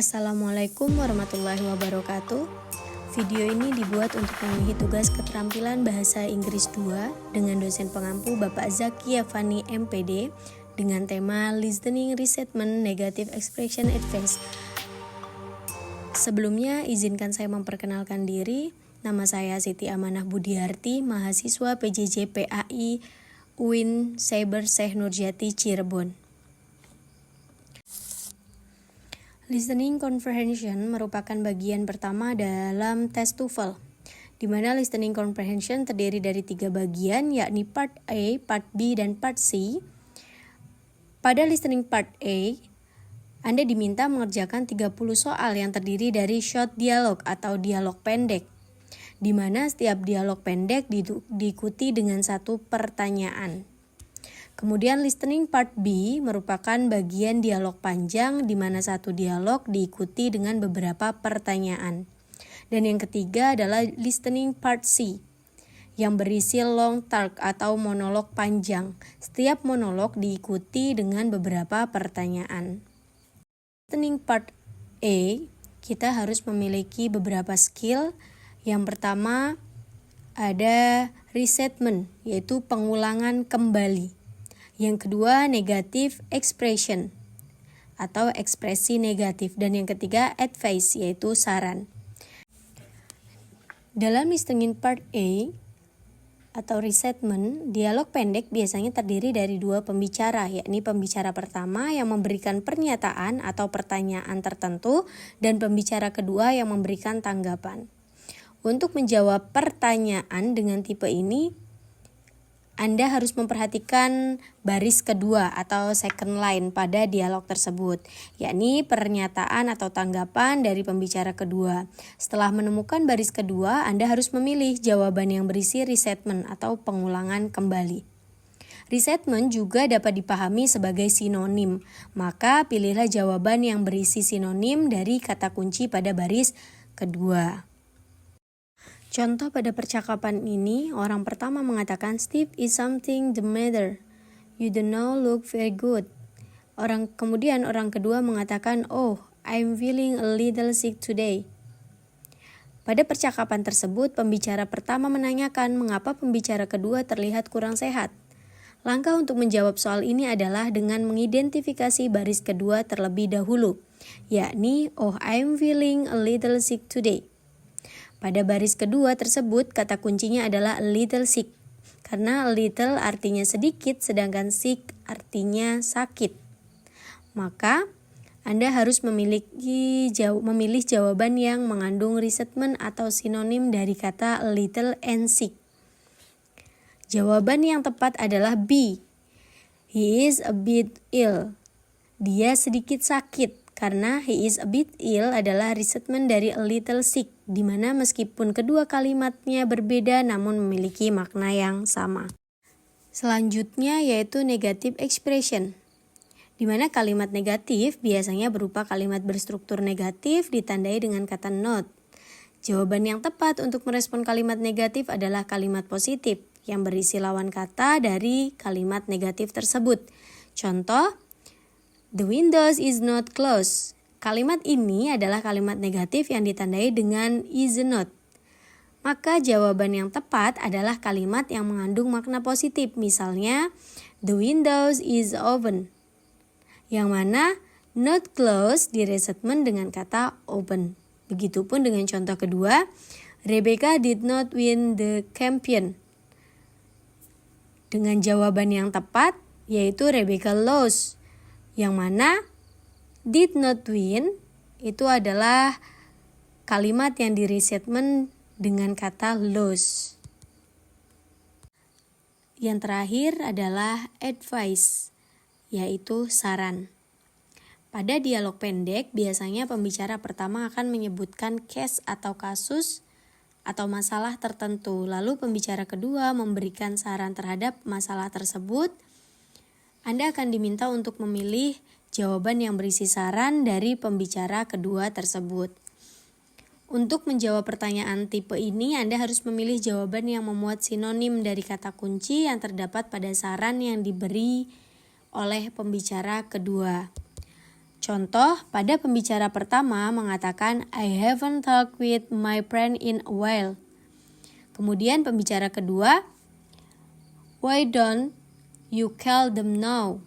Assalamualaikum warahmatullahi wabarakatuh. Video ini dibuat untuk memenuhi tugas keterampilan bahasa Inggris 2 dengan dosen pengampu Bapak Zaki Yafani MPD dengan tema Listening Restatement Negative Expression Advice. Sebelumnya izinkan saya memperkenalkan diri. Nama saya Siti Amanah Budiarti, mahasiswa PJJ PAI UIN Cyber Syekh Nurjati Cirebon. Listening comprehension merupakan bagian pertama dalam tes TOEFL, di mana listening comprehension terdiri dari 3 bagian, yakni part A, part B, dan part C. Pada listening part A, Anda diminta mengerjakan 30 soal yang terdiri dari short dialogue atau dialog pendek, di mana setiap dialog pendek diikuti dengan satu pertanyaan. Kemudian listening part B merupakan bagian dialog panjang di mana satu dialog diikuti dengan beberapa pertanyaan. Dan yang ketiga adalah listening part C yang berisi long talk atau monolog panjang. Setiap monolog diikuti dengan beberapa pertanyaan. Listening part A, kita harus memiliki beberapa skill. Yang pertama ada restatement, yaitu pengulangan kembali. Yang kedua, negative expression atau ekspresi negatif. Dan yang ketiga, advice, yaitu saran. Dalam listening part A atau restatement, dialog pendek biasanya terdiri dari 2 pembicara, yakni pembicara pertama yang memberikan pernyataan atau pertanyaan tertentu dan pembicara kedua yang memberikan tanggapan. Untuk menjawab pertanyaan dengan tipe ini, Anda harus memperhatikan baris kedua atau second line pada dialog tersebut, yakni pernyataan atau tanggapan dari pembicara kedua. Setelah menemukan baris kedua, Anda harus memilih jawaban yang berisi restatement atau pengulangan kembali. Restatement juga dapat dipahami sebagai sinonim, maka pilihlah jawaban yang berisi sinonim dari kata kunci pada baris kedua. Contoh pada percakapan ini, orang pertama mengatakan, "Steve, is something the matter? You do not look very good." Kemudian orang kedua mengatakan, "Oh, I'm feeling a little sick today." Pada percakapan tersebut, pembicara pertama menanyakan mengapa pembicara kedua terlihat kurang sehat. Langkah untuk menjawab soal ini adalah dengan mengidentifikasi baris kedua terlebih dahulu, yakni, "Oh, I'm feeling a little sick today." Pada baris kedua tersebut, kata kuncinya adalah a little sick, karena a little artinya sedikit, sedangkan sick artinya sakit. Maka, Anda harus memilih jawaban yang mengandung restatement atau sinonim dari kata a little and sick. Jawaban yang tepat adalah B. He is a bit ill. Dia sedikit sakit. Karena he is a bit ill adalah restatement dari a little sick, di mana meskipun kedua kalimatnya berbeda namun memiliki makna yang sama. Selanjutnya yaitu negative expression, di mana kalimat negatif biasanya berupa kalimat berstruktur negatif ditandai dengan kata not. Jawaban yang tepat untuk merespon kalimat negatif adalah kalimat positif yang berisi lawan kata dari kalimat negatif tersebut. Contoh, the windows is not closed. Kalimat ini adalah kalimat negatif yang ditandai dengan is not. Maka jawaban yang tepat adalah kalimat yang mengandung makna positif. Misalnya, the windows is open. Yang mana not closed direstatement dengan kata open. Begitupun dengan contoh kedua, Rebecca did not win the champion. Dengan jawaban yang tepat yaitu Rebecca lost. Yang mana did not win itu adalah kalimat yang direstatement dengan kata lose. Yang terakhir adalah advice, yaitu saran. Pada dialog pendek, biasanya pembicara pertama akan menyebutkan case atau kasus atau masalah tertentu. Lalu pembicara kedua memberikan saran terhadap masalah tersebut. Anda akan diminta untuk memilih jawaban yang berisi saran dari pembicara kedua tersebut. Untuk menjawab pertanyaan tipe ini, Anda harus memilih jawaban yang memuat sinonim dari kata kunci yang terdapat pada saran yang diberi oleh pembicara kedua. Contoh, pada pembicara pertama mengatakan, I haven't talked with my friend in a while. Kemudian pembicara kedua, why don't you call them now?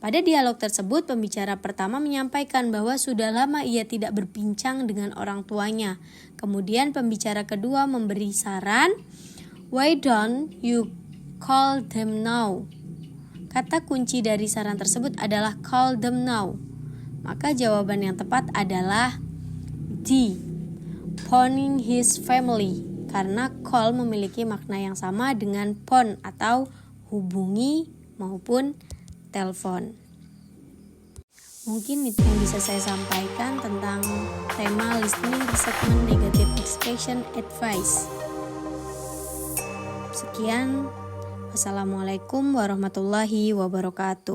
Pada dialog tersebut, pembicara pertama menyampaikan bahwa sudah lama ia tidak berbincang dengan orang tuanya. Kemudian pembicara kedua memberi saran, why don't you call them now? Kata kunci dari saran tersebut adalah call them now. Maka jawaban yang tepat adalah D, phoning his family. Karena call memiliki makna yang sama dengan phone atau hubungi maupun telepon. Mungkin itu yang bisa saya sampaikan tentang tema listening resentment negative expression advice. Sekian, wassalamualaikum warahmatullahi wabarakatuh.